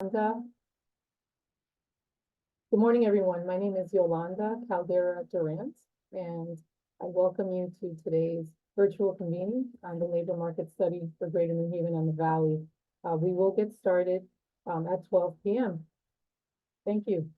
Good morning, everyone. My name is Yolanda Caldera Durant, and I welcome you to today's virtual convening on the labor market study for Greater New Haven and the Valley. We will get started at 12 p.m. Thank you.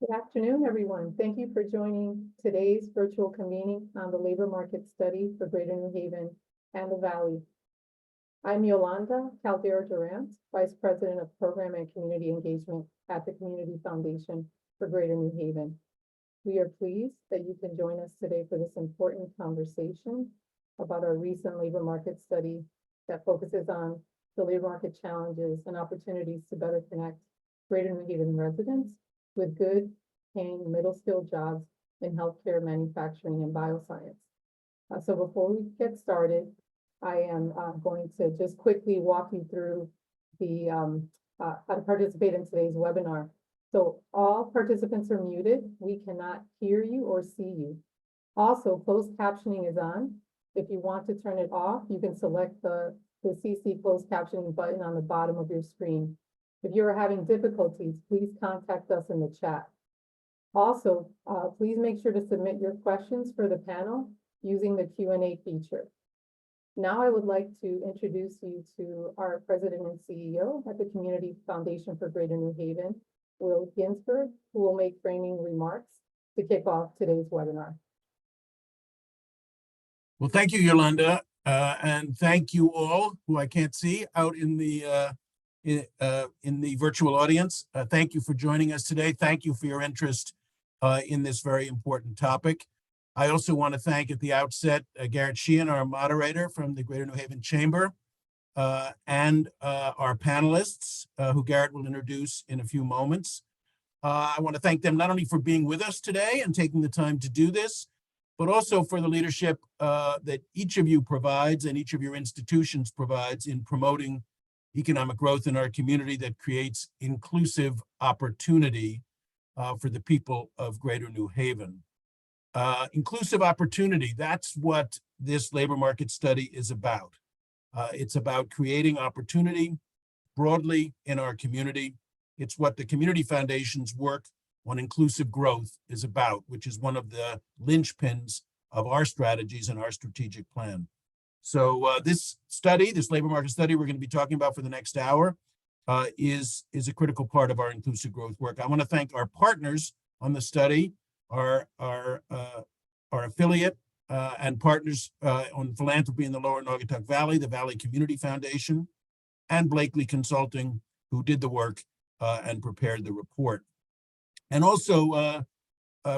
Good afternoon, everyone. Thank you for joining today's virtual convening on the labor market study for Greater New Haven and the Valley. I'm Yolanda Caldera Durant, Vice President of Program and Community Engagement at the Community Foundation for Greater New Haven. We are pleased that you can join us today for this important conversation about our recent labor market study that focuses on the labor market challenges and opportunities to better connect Greater New Haven residents with good paying middle-skilled jobs in healthcare, manufacturing, and bioscience. So before we get started, I am going to just quickly walk you through the how to participate in today's webinar. So all participants are muted. We cannot hear you or see you. Also, closed captioning is on. If you want to turn it off, you can select the CC closed captioning button on the bottom of your screen. If you are having difficulties, please contact us in the chat. Also, please make sure to submit your questions for the panel using the Q&A feature. Now I would like to introduce you to our President and CEO at the Community Foundation for Greater New Haven, Will Ginsberg, who will make framing remarks to kick off today's webinar. Well, thank you, Yolanda, and thank you all who I can't see out in the virtual audience. Thank you for joining us today. Thank you for your interest in this very important topic. I also want to thank at the outset Garrett Sheehan, our moderator from the Greater New Haven Chamber, and our panelists, who Garrett will introduce in a few moments. I want to thank them not only for being with us today and taking the time to do this, but also for the leadership that each of you provides and each of your institutions provides in promoting economic growth in our community that creates inclusive opportunity for the people of Greater New Haven. Inclusive opportunity, that's what this labor market study is about. It's about creating opportunity broadly in our community. It's what the Community Foundation's work on inclusive growth is about, which is one of the linchpins of our strategies and our strategic plan. So this study, this labor market study we're going to be talking about for the next hour is a critical part of our inclusive growth work. I want to thank our partners on the study, our affiliate and partners on philanthropy in the Lower Naugatuck Valley, the Valley Community Foundation, and Blakely Consulting, who did the work and prepared the report. And also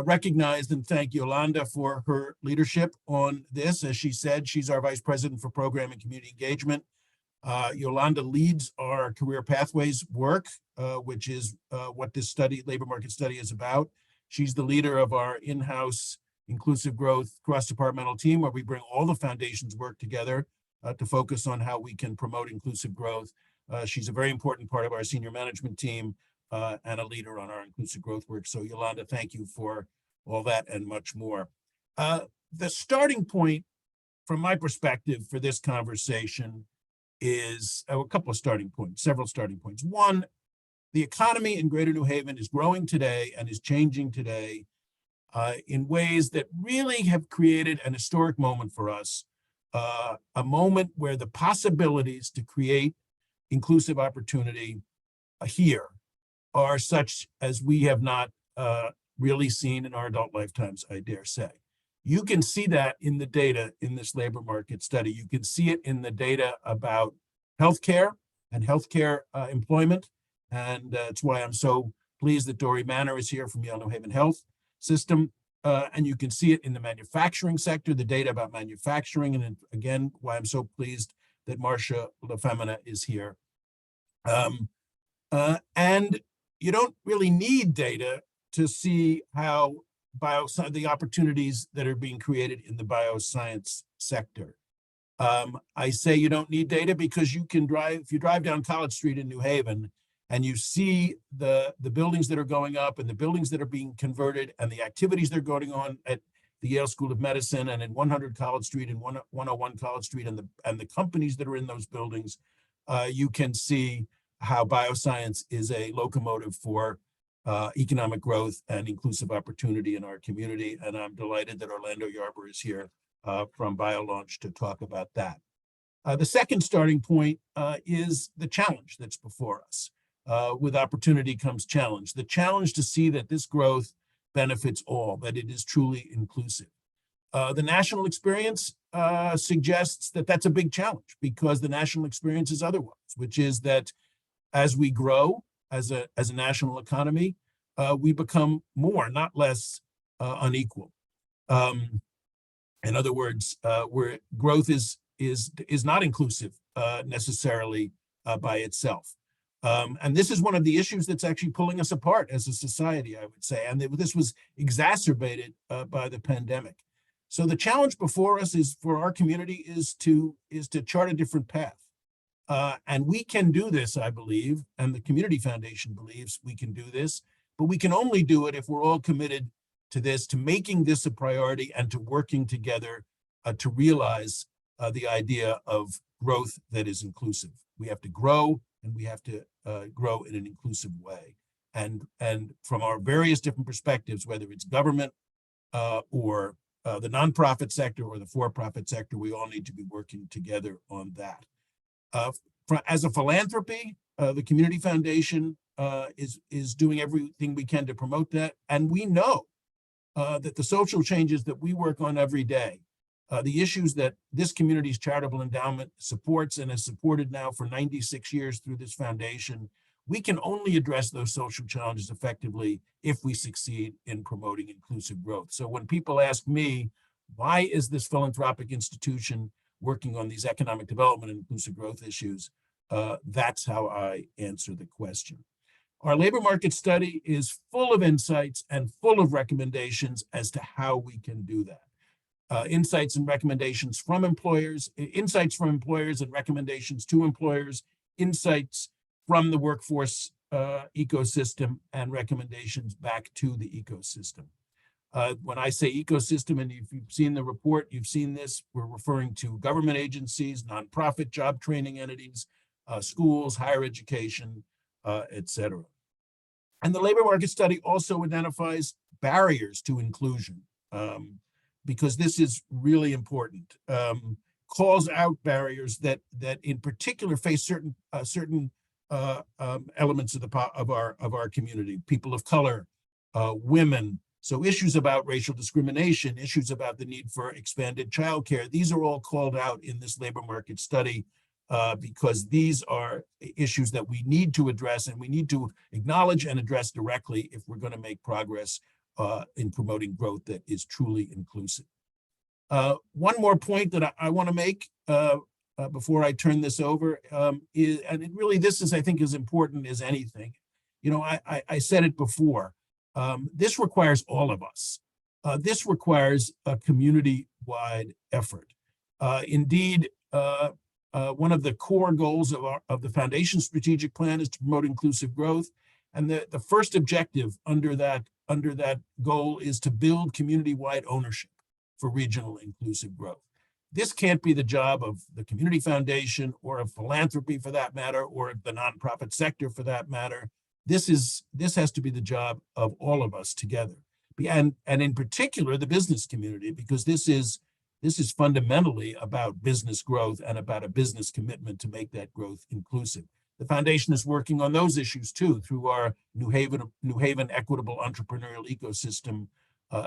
recognized and thank Yolanda for her leadership on this. As she said, she's our Vice President for Program and Community Engagement. Yolanda leads our Career Pathways work, which is what this study, labor market study, is about. She's the leader of our in-house inclusive growth cross-departmental team, where we bring all the foundation's work together to focus on how we can promote inclusive growth. She's a very important part of our senior management team and a leader on our inclusive growth work. So Yolanda, thank you for all that and much more. The starting point, from my perspective, for this conversation is a couple of starting points, several starting points. One, the economy in Greater New Haven is growing today and is changing today in ways that really have created an historic moment for us, a moment where the possibilities to create inclusive opportunity here are such as we have not really seen in our adult lifetimes, I dare say. You can see that in the data in this labor market study. You can see it in the data about healthcare and healthcare employment. And that's why I'm so pleased that Dory Manor is here from Yale New Haven Health System. And you can see it in the manufacturing sector, the data about manufacturing. And again, why I'm so pleased that Marcia LaFemina is here. And you don't really need data to see how the opportunities that are being created in the bioscience sector. I say you don't need data because you can drive, if you drive down College Street in New Haven and you see the buildings that are going up and the buildings that are being converted and the activities that are going on at the Yale School of Medicine and in 100 College Street and 101 College Street and the companies that are in those buildings, you can see how bioscience is a locomotive for economic growth and inclusive opportunity in our community. And I'm delighted that Orlando Yarborough is here from BioLaunch to talk about that. The second starting point is the challenge that's before us. With opportunity comes challenge. The challenge to see that this growth benefits all, that it is truly inclusive. The national experience suggests that that's a big challenge because the national experience is otherwise, which is that as we grow as a national economy, we become more, not less, unequal. In other words, where growth is not inclusive necessarily by itself. And this is one of the issues that's actually pulling us apart as a society, I would say. And this was exacerbated by the pandemic. So the challenge before us is for our community is to chart a different path. And we can do this, I believe, and the Community Foundation believes we can do this, but we can only do it if we're all committed to this, to making this a priority and to working together to realize the idea of growth that is inclusive. We have to grow and we have to grow in an inclusive way. And from our various different perspectives, whether it's government or the nonprofit sector or the for-profit sector, we all need to be working together on that. As a philanthropy, the Community Foundation is doing everything we can to promote that. And we know that the social changes that we work on every day, the issues that this community's charitable endowment supports and has supported now for 96 years through this foundation, we can only address those social challenges effectively if we succeed in promoting inclusive growth. So when people ask me, why is this philanthropic institution working on these economic development and inclusive growth issues, that's how I answer the question. Our labor market study is full of insights and full of recommendations as to how we can do that. Insights and recommendations from employers, insights from employers and recommendations to employers, insights from the workforce ecosystem, and recommendations back to the ecosystem. When I say ecosystem, and if you've seen the report, you've seen this, we're referring to government agencies, nonprofit job training entities, schools, higher education, et cetera. And the labor market study also identifies barriers to inclusion, because this is really important. Calls out barriers that in particular face certain elements of our community, people of color, women. So issues about racial discrimination, issues about the need for expanded childcare, these are all called out in this labor market study because these are issues that we need to address and we need to acknowledge and address directly if we're going to make progress in promoting growth that is truly inclusive. One more point that I want to make before I turn this over is, and this is, I think, as important as anything. You know, I said it before. This requires all of us. This requires a community-wide effort. Indeed, one of the core goals of the Foundation strategic plan is to promote inclusive growth, and the first objective under that goal is to build community-wide ownership for regional inclusive growth. This can't be the job of the Community Foundation or of philanthropy for that matter, or the nonprofit sector for that matter. This has to be the job of all of us together, and in particular the business community, because this is fundamentally about business growth and about a business commitment to make that growth inclusive. The foundation is working on those issues too through our New Haven Equitable Entrepreneurial Ecosystem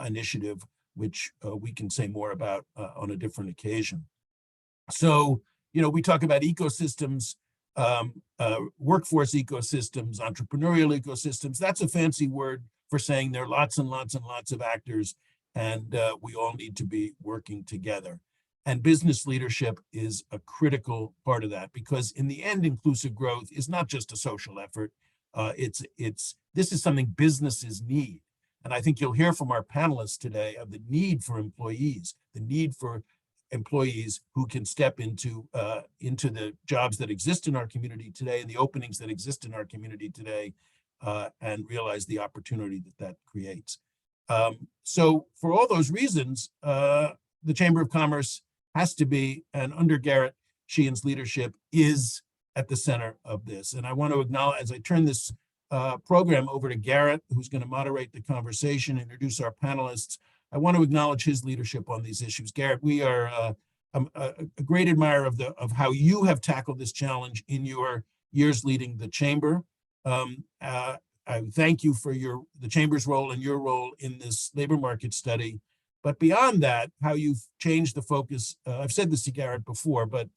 initiative, which we can say more about on a different occasion. So, you know, we talk about ecosystems, workforce ecosystems, entrepreneurial ecosystems. That's a fancy word for saying there are lots and lots and lots of actors, and we all need to be working together. And business leadership is a critical part of that, because in the end, inclusive growth is not just a social effort. This is something businesses need. And I think you'll hear from our panelists today of the need for employees, the need for employees who can step into the jobs that exist in our community today and the openings that exist in our community today, and realize the opportunity that creates. So for all those reasons, the Chamber of Commerce has to be, and under Garrett Sheehan's leadership, is at the center of this. And I want to acknowledge, as I turn this program over to Garrett, who's going to moderate the conversation, introduce our panelists, I want to acknowledge his leadership on these issues. Garrett, we are a great admirer of how you have tackled this challenge in your years leading the Chamber. I thank you for the Chamber's role and your role in this labor market study. But beyond that, how you've changed the focus. I've said this to Garrett before, but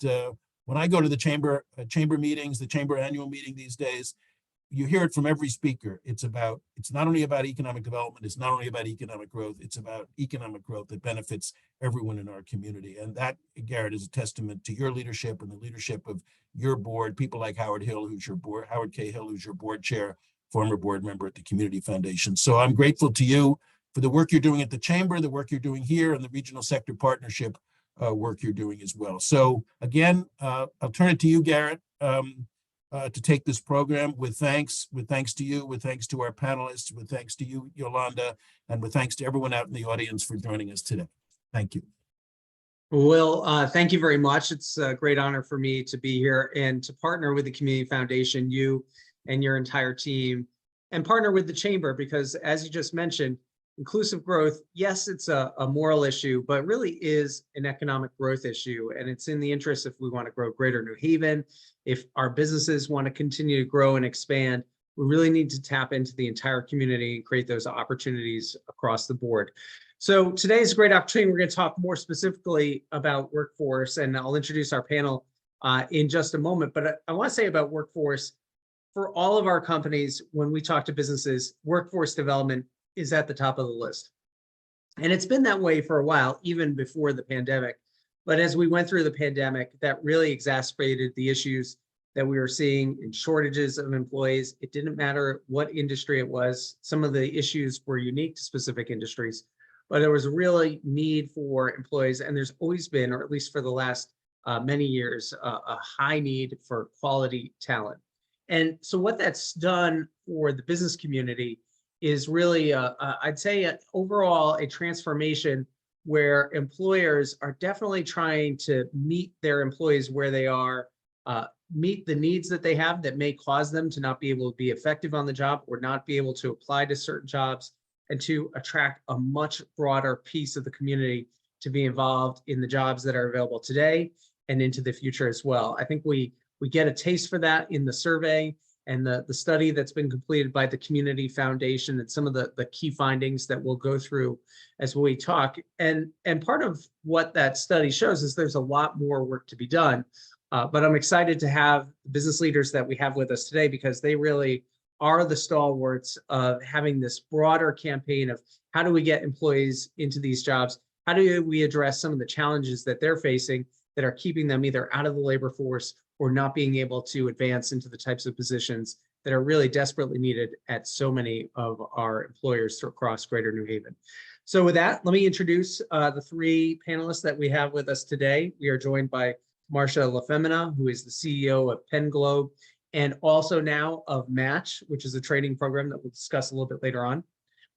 when I go to the chamber meetings, the Chamber annual meeting these days, you hear it from every speaker. It's not only about economic development, it's not only about economic growth, it's about economic growth that benefits everyone in our community. And that, Garrett, is a testament to your leadership and the leadership of your board, people like Howard K. Hill, who's your board chair, former board member at the Community Foundation. So I'm grateful to you for the work you're doing at the Chamber, the work you're doing here, and the regional sector partnership work you're doing as well. So again, I'll turn it to you, Garrett, to take this program with thanks to you, with thanks to our panelists, with thanks to you, Yolanda, and with thanks to everyone out in the audience for joining us today. Thank you. Well, thank you very much. It's a great honor for me to be here and to partner with the Community Foundation, you and your entire team, and partner with the Chamber because, as you just mentioned, inclusive growth, yes, it's a moral issue, but really is an economic growth issue. And it's in the interest if we want to grow Greater New Haven, if our businesses want to continue to grow and expand, we really need to tap into the entire community and create those opportunities across the board. So today is a great opportunity. We're going to talk more specifically about workforce, and I'll introduce our panel in just a moment. But I want to say about workforce, for all of our companies, when we talk to businesses, workforce development is at the top of the list. And it's been that way for a while, even before the pandemic. But as we went through the pandemic, that really exacerbated the issues that we were seeing in shortages of employees. It didn't matter what industry it was. Some of the issues were unique to specific industries. But there was a really need for employees, and there's always been, or at least for the last many years, a high need for quality talent. And so what that's done for the business community is really, I'd say, overall a transformation where employers are definitely trying to meet their employees where they are, meet the needs that they have that may cause them to not be able to be effective on the job or not be able to apply to certain jobs, and to attract a much broader piece of the community to be involved in the jobs that are available today and into the future as well. I think we get a taste for that in the survey and the study that's been completed by the Community Foundation and some of the key findings that we'll go through as we talk. And part of what that study shows is there's a lot more work to be done. But I'm excited to have the business leaders that we have with us today because they really are the stalwarts of having this broader campaign of how do we get employees into these jobs? How do we address some of the challenges that they're facing that are keeping them either out of the labor force or not being able to advance into the types of positions that are really desperately needed at so many of our employers across Greater New Haven. So with that, let me introduce the three panelists that we have with us today. We are joined by Marcia LaFemina, who is the CEO of Penn Globe, and also now of Match, which is a training program that we'll discuss a little bit later on.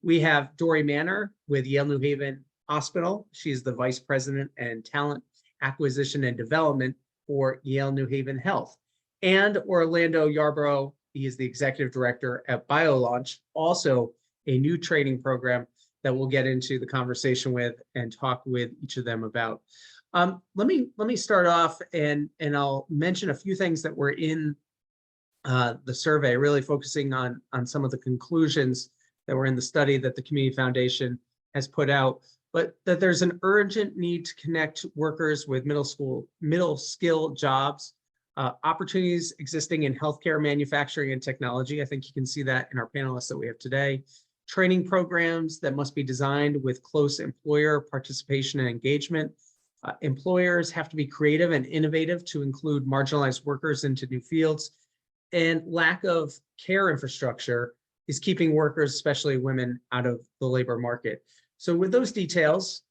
We have Dory Manor with Yale New Haven Hospital. She's the Vice President and Talent Acquisition and Development for Yale New Haven Health. And Orlando Yarborough, he is the Executive Director at BioLaunch, also a new training program that we'll get into the conversation with and talk with each of them about. Let me start off and I'll mention a few things that were in the survey, really focusing on some of the conclusions that were in the study that the Community Foundation has put out, but that there's an urgent need to connect workers with middle skill jobs, opportunities existing in healthcare, manufacturing, and technology. I think you can see that in our panelists that we have today. Training programs that must be designed with close employer participation and engagement. Employers have to be creative and innovative to include marginalized workers into new fields. And lack of care infrastructure is keeping workers, especially women, out of the labor market. So with those details,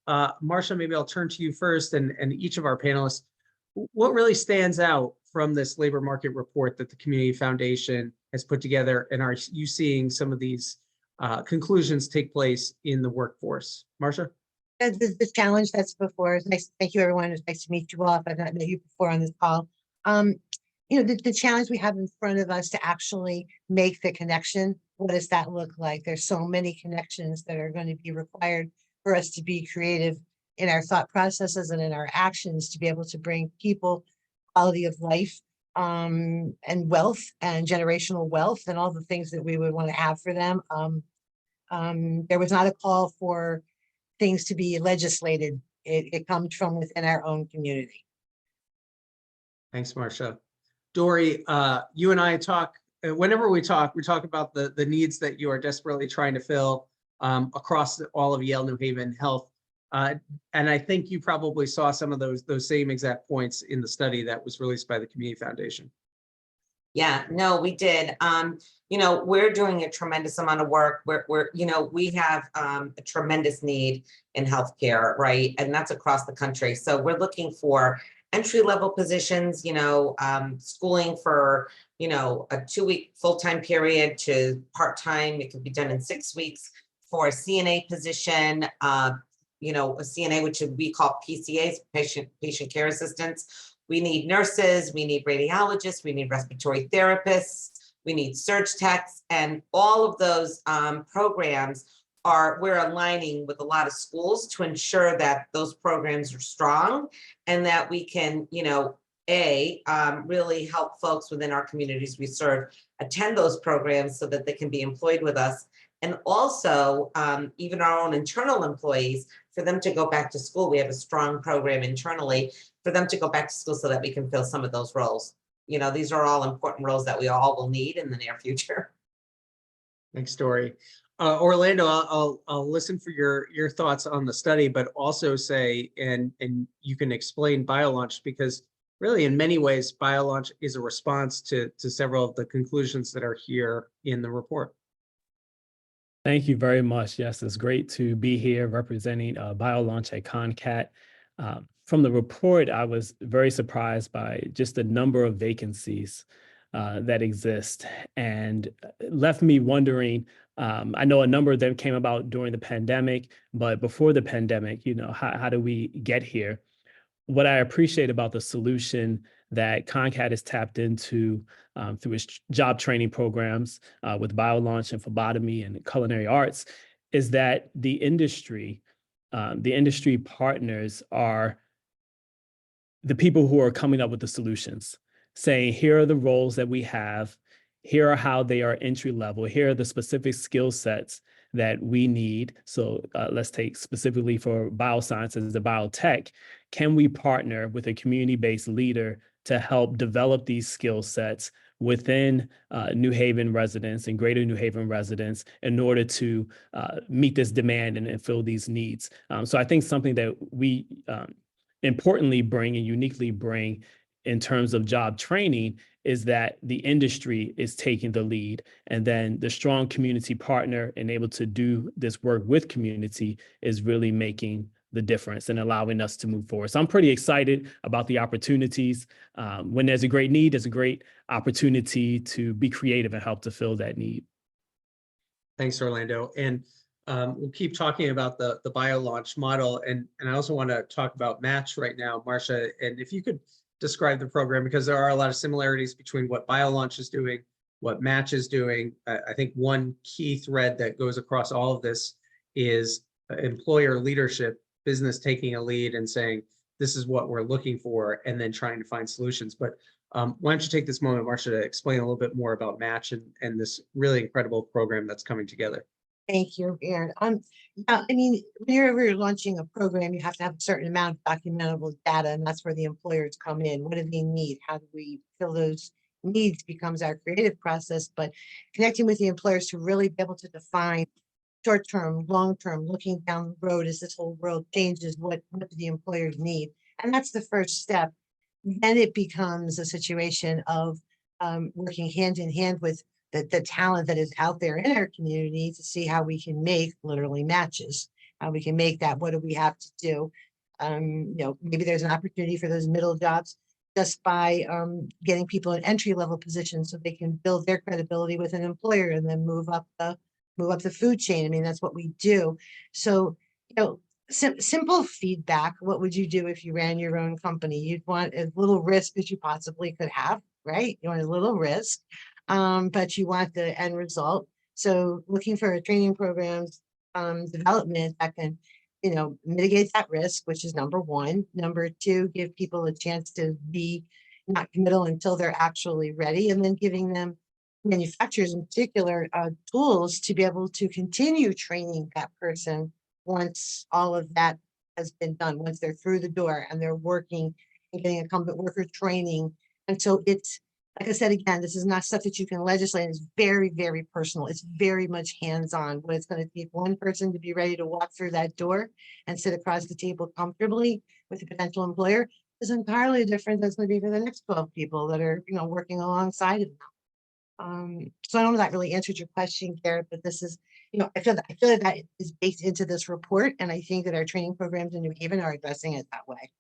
Marcia, maybe I'll turn to you first and each of our panelists. What really stands out from this labor market report that the Community Foundation has put together, and are you seeing some of these conclusions take place in the workforce? Marcia? The challenge that's before is nice. Thank you, everyone. It's nice to meet you all. I've not met you before on this call. You know, the challenge we have in front of us to actually make the connection. What does that look like? There's so many connections that are going to be required for us to be creative in our thought processes and in our actions to be able to bring people quality of life and wealth and generational wealth and all the things that we would want to have for them. There was not a call for things to be legislated. It comes from within our own community. Thanks, Marcia. Dory, you and I talk, whenever we talk about the needs that you are desperately trying to fill across all of Yale New Haven Health. And I think you probably saw some of those same exact points in the study that was released by the Community Foundation. Yeah, no, we did. You know, we're doing a tremendous amount of work. You know, we have a tremendous need in healthcare, right? And that's across the country. So we're looking for entry-level positions, you know, schooling for, you know, a 2-week full-time period to part-time. It could be done in 6 weeks for a CNA position, a CNA, which we call PCAs, patient care assistants. We need nurses, we need radiologists, we need respiratory therapists, we need surge techs, and all of those programs we're aligning with a lot of schools to ensure that those programs are strong and that we can, really help folks within our communities we serve attend those programs so that they can be employed with us. And also, even our own internal employees, for them to go back to school. We have a strong program internally for them to go back to school so that we can fill some of those roles. These are all important roles that we all will need in the near future. Thanks, Dory. Orlando, I'll listen for your thoughts on the study, but also say, and you can explain BioLaunch, because really in many ways, BioLaunch is a response to several of the conclusions that are here in the report. Thank you very much. Yes, it's great to be here representing BioLaunch at ConnCAT. From the report, I was very surprised by just the number of vacancies that exist, and left me wondering, I know a number of them came about during the pandemic, but before the pandemic, how do we get here? What I appreciate about the solution that ConnCAT has tapped into through its job training programs with BioLaunch and phlebotomy and culinary arts is that the industry partners are the people who are coming up with the solutions, saying, here are the roles that we have, here are how they are entry level, here are the specific skill sets that we need. So let's take specifically for biosciences, the biotech, can we partner with a community-based leader to help develop these skill sets within New Haven residents and greater New Haven residents in order to meet this demand and fill these needs. So I think something that we importantly bring and uniquely bring in terms of job training is that the industry is taking the lead, and then the strong community partner and able to do this work with community is really making the difference and allowing us to move forward. So I'm pretty excited about the opportunities. When there's a great need, there's a great opportunity to be creative and help to fill that need. Thanks, Orlando. And we'll keep talking about the BioLaunch model. And I also want to talk about Match right now, Marcia. And if you could describe the program, because there are a lot of similarities between what BioLaunch is doing, what Match is doing. I think one key thread that goes across all of this is employer leadership, business taking a lead and saying, this is what we're looking for, and then trying to find solutions. But why don't you take this moment, Marcia, to explain a little bit more about Match and this really incredible program that's coming together. Thank you, Aaron. Yeah, I mean, whenever you're launching a program, you have to have a certain amount of documentable data, and that's where the employers come in. What do they need? How do we fill those needs becomes our creative process, but connecting with the employers to really be able to define short-term, long-term, looking down the road as this whole world changes, what do the employers need? And that's the first step. Then it becomes a situation of working hand in hand with the talent that is out there in our community to see how we can make literally matches, how we can make that. What do we have to do? Maybe there's an opportunity for those middle jobs just by getting people in entry-level positions so they can build their credibility with an employer and then move up the food chain. I mean, that's what we do. So, simple feedback. What would you do if you ran your own company? You'd want as little risk as you possibly could have, right? You want a little risk, but you want the end result. So looking for training programs, development that can, mitigate that risk, which is number one. Number two, give people a chance to be not committal until they're actually ready, and then giving them, manufacturers in particular, tools to be able to continue training that person once all of that has been done, once they're through the door and they're working and getting incumbent worker training. And so it's, like I said, again, this is not stuff that you can legislate. It's very, very personal. It's very much hands-on. What it's going to take one person to be ready to walk through that door and sit across the table comfortably with a potential employer is entirely different than it's going to be for the next 12 people that are, working alongside of them. So I don't know if that really answered your question, Garrett, but this is, I feel like that is baked into this report, and I think that our training programs in New Haven are addressing it that way.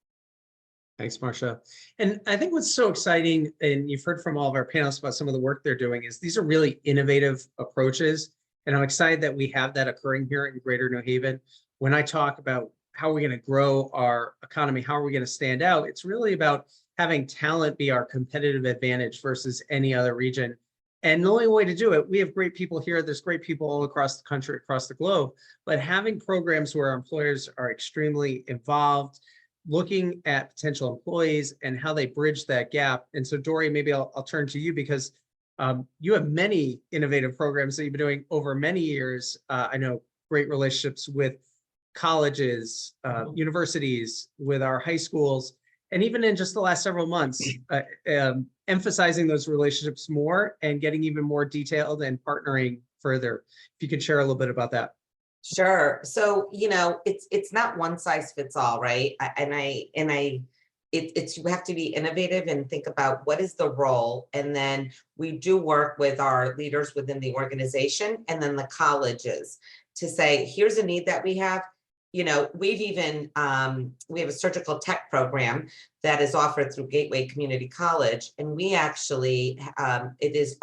Thanks, Marcia. And I think what's so exciting, and you've heard from all of our panelists about some of the work they're doing, is these are really innovative approaches. And I'm excited that we have that occurring here in Greater New Haven. When I talk about how are we going to grow our economy? How are we going to stand out? It's really about having talent be our competitive advantage versus any other region. And the only way to do it, we have great people here. There's great people all across the country, across the globe, but having programs where our employers are extremely involved, looking at potential employees and how they bridge that gap. And so Dory, maybe I'll turn to you because you have many innovative programs that you've been doing over many years. I know great relationships with colleges, universities, with our high schools, and even in just the last several months, emphasizing those relationships more and getting even more detailed and partnering further. If you could share a little bit about that. Sure. So, it's not one size fits all, right? It's you have to be innovative and think about what is the role. And then we do work with our leaders within the organization and then the colleges to say, here's a need that we have. We've even, we have a surgical tech program that is offered through Gateway Community College. And we actually, it is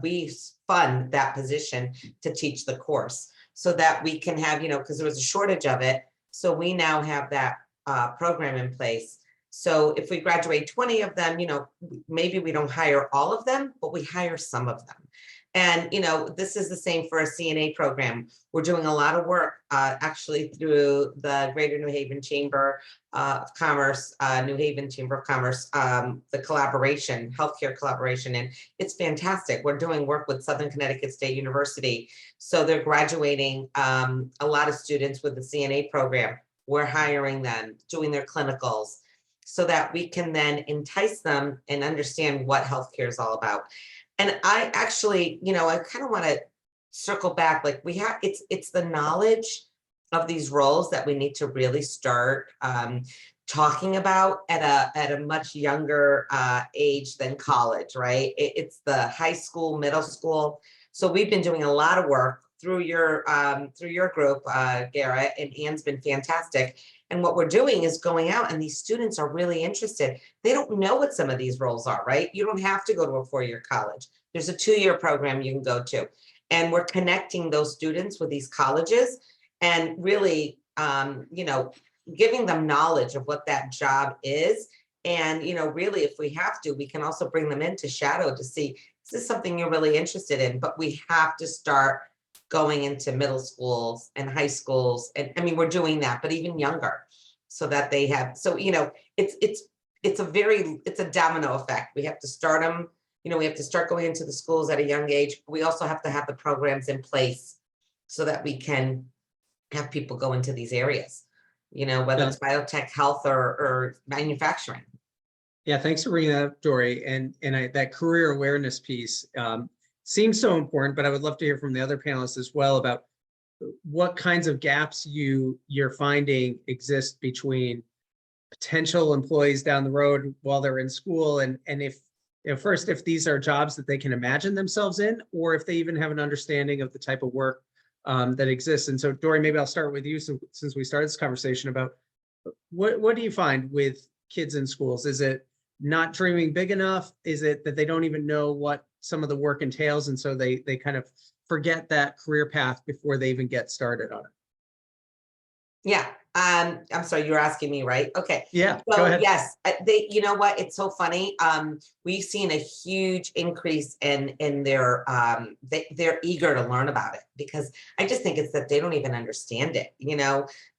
we fund that position to teach the course so that we can have, because there was a shortage of it. So we now have that program in place. So if we graduate 20 of them, maybe we don't hire all of them, but we hire some of them. And, this is the same for a CNA program. We're doing a lot of work actually through the Greater New Haven Chamber of Commerce, New Haven Chamber of Commerce, the collaboration, healthcare collaboration. And it's fantastic. We're doing work with Southern Connecticut State University. So they're graduating a lot of students with the CNA program. We're hiring them, doing their clinicals so that we can then entice them and understand what healthcare is all about. And I actually, I kind of want to circle back, like it's the knowledge of these roles that we need to really start talking about at a much younger age than college, right? It's the high school, middle school. So we've been doing a lot of work through your group, Garrett, and Anne's been fantastic. And what we're doing is going out, and these students are really interested. They don't know what some of these roles are, right? You don't have to go to a 4-year college. There's a 2-year program you can go to. And we're connecting those students with these colleges and really, giving them knowledge of what that job is. And, really, if we have to, we can also bring them in to shadow to see, is this something you're really interested in? But we have to start going into middle schools and high schools. And I mean, we're doing that, but even younger so that they have, so, it's a domino effect. We have to start them, we have to start going into the schools at a young age. We also have to have the programs in place so that we can have people go into these areas, whether it's biotech, health, or manufacturing. Yeah, thanks for bringing that up, Dory. And that career awareness piece seems so important, but I would love to hear from the other panelists as well about what kinds of gaps you're finding exist between potential employees down the road while they're in school, and if first, if these are jobs that they can imagine themselves in, or if they even have an understanding of the type of work that exists. And so, Dory, maybe I'll start with you since we started this conversation about what do you find with kids in schools? Is it not dreaming big enough? Is it that they don't even know what some of the work entails, and so they kind of forget that career path before they even get started on it? Yeah. I'm sorry, you were asking me, right? Okay. Yeah, So go ahead. yes, you know what? It's so funny. We've seen a huge increase in their, they're eager to learn about it, because I just think it's that they don't even understand it,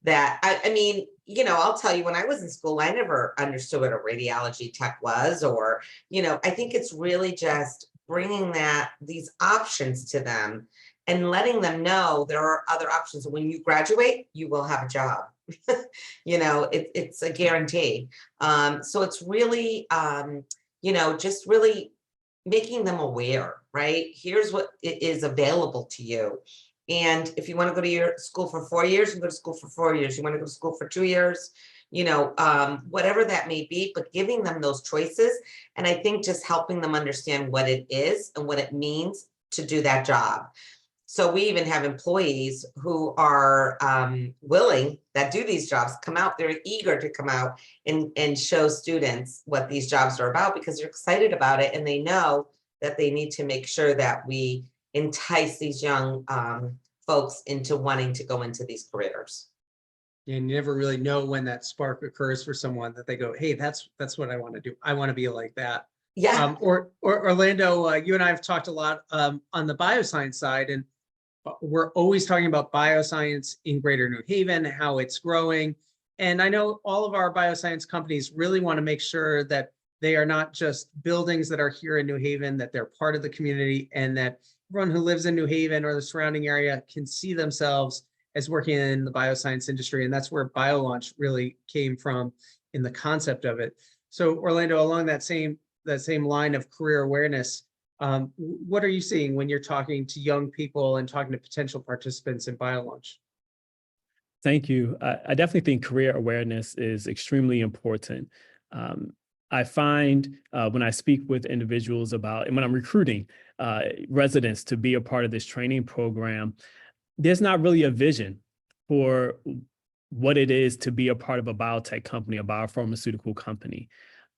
that I mean, I'll tell you, when I was in school, I never understood what a radiology tech was, or, I think it's really just bringing these options to them and letting them know there are other options. When you graduate, you will have a job. It's a guarantee. So it's really, just really making them aware, right? Here's what is available to you. And if you want to go to your school for 4 years, you go to school for 4 years. You want to go to school for 2 years, whatever that may be, but giving them those choices. And I think just helping them understand what it is and what it means to do that job. So we even have employees who are willing, that do these jobs, come out, they're eager to come out and show students what these jobs are about, because they're excited about it. And they know that they need to make sure that we entice these young folks into wanting to go into these careers. And you never really know when that spark occurs for someone that they go, hey, that's what I want to do. I want to be like that. Yeah. Or Orlando, you and I have talked a lot on the bioscience side, and we're always talking about bioscience in Greater New Haven, how it's growing. And I know all of our bioscience companies really want to make sure that they are not just buildings that are here in New Haven, that they're part of the community, and that everyone who lives in New Haven or the surrounding area can see themselves as working in the bioscience industry. And that's where BioLaunch really came from in the concept of it. So Orlando, along that same line of career awareness, what are you seeing when you're talking to young people and talking to potential participants in BioLaunch? Thank you. I definitely think career awareness is extremely important. I find when I speak with individuals about, and when I'm recruiting residents to be a part of this training program, there's not really a vision for what it is to be a part of a biotech company, a biopharmaceutical company.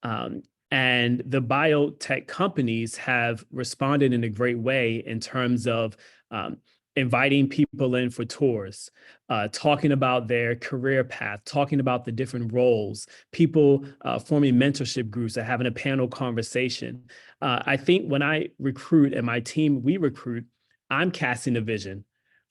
And the biotech companies have responded in a great way in terms of inviting people in for tours, talking about their career path, talking about the different roles, people forming mentorship groups and having a panel conversation. I think when I recruit and my team, we recruit, I'm casting a vision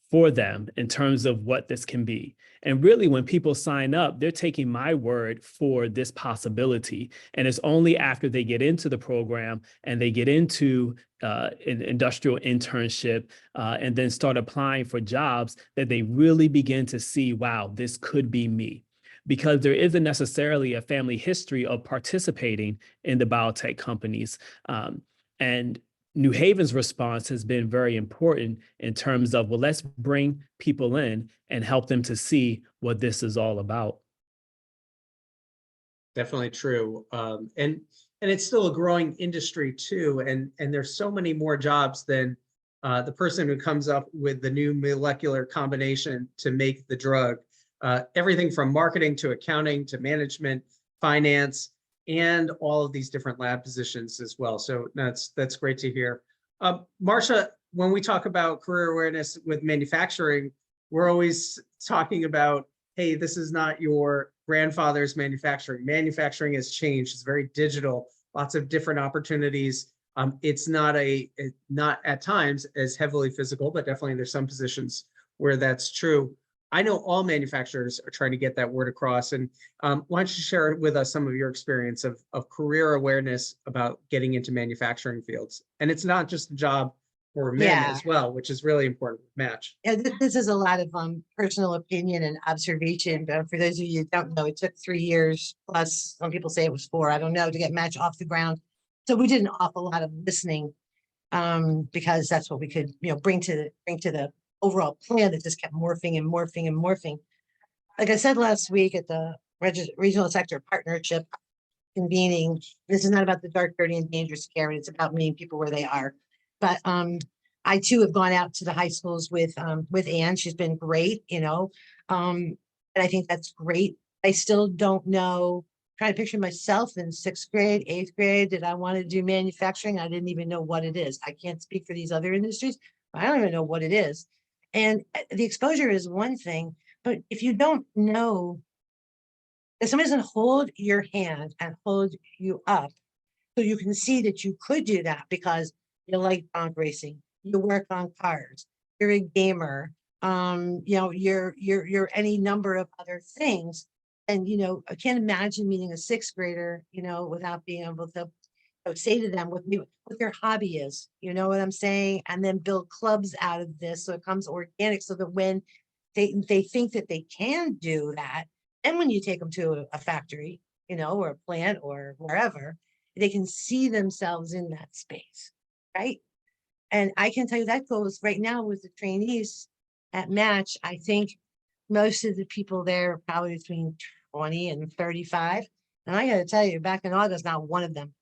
for them in terms of what this can be. And really, when people sign up, they're taking my word for this possibility. And it's only after they get into the program and they get into an industrial internship and then start applying for jobs that they really begin to see, wow, this could be me. Because there isn't necessarily a family history of participating in the biotech companies. And New Haven's response has been very important in terms of, well, let's bring people in and help them to see what this is all about. Definitely true. And it's still a growing industry too. And there's so many more jobs than the person who comes up with the new molecular combination to make the drug. Everything from marketing to accounting to management, finance, and all of these different lab positions as well. So that's great to hear. Marcia, when we talk about career awareness with manufacturing, we're always talking about, hey, this is not your grandfather's manufacturing. Manufacturing has changed. It's very digital, lots of different opportunities. It's not at times as heavily physical, but definitely there's some positions where that's true. I know all manufacturers are trying to get that word across. And why don't you share with us some of your experience of career awareness about getting into manufacturing fields? And it's not just a job for men as well, which is really important with Match. Yeah, this is a lot of personal opinion and observation. For those of you who don't know, it took 3 years plus. Some people say it was 4. I don't know, to get Match off the ground. So we did an awful lot of listening because that's what we could, bring to the overall plan that just kept morphing and morphing and morphing. Like I said last week at the regional sector partnership convening, this is not about the dark, dirty, and dangerous, Garrett. It's about meeting people where they are. But I too have gone out to the high schools with Anne. She's been great, and I think that's great. I still don't know. Trying to picture myself in 6th grade, 8th grade. Did I want to do manufacturing? I didn't even know what it is. I can't speak for these other industries, but I don't even know what it is. And the exposure is one thing, but if you don't know, if somebody doesn't hold your hand and hold you up so you can see that you could do that because you like bronc racing, you work on cars, you're a gamer, you're any number of other things. And, I can't imagine meeting a 6th grader, without being able to say to them what their hobby is, you know what I'm saying? And then build clubs out of this so it comes organic, so that when they think that they can do that, and when you take them to a factory, or a plant or wherever, they can see themselves in that space, right? And I can tell you that goes right now with the trainees at Match. I think most of the people there are probably between 20 and 35. And I got to tell you, back in August, not one of them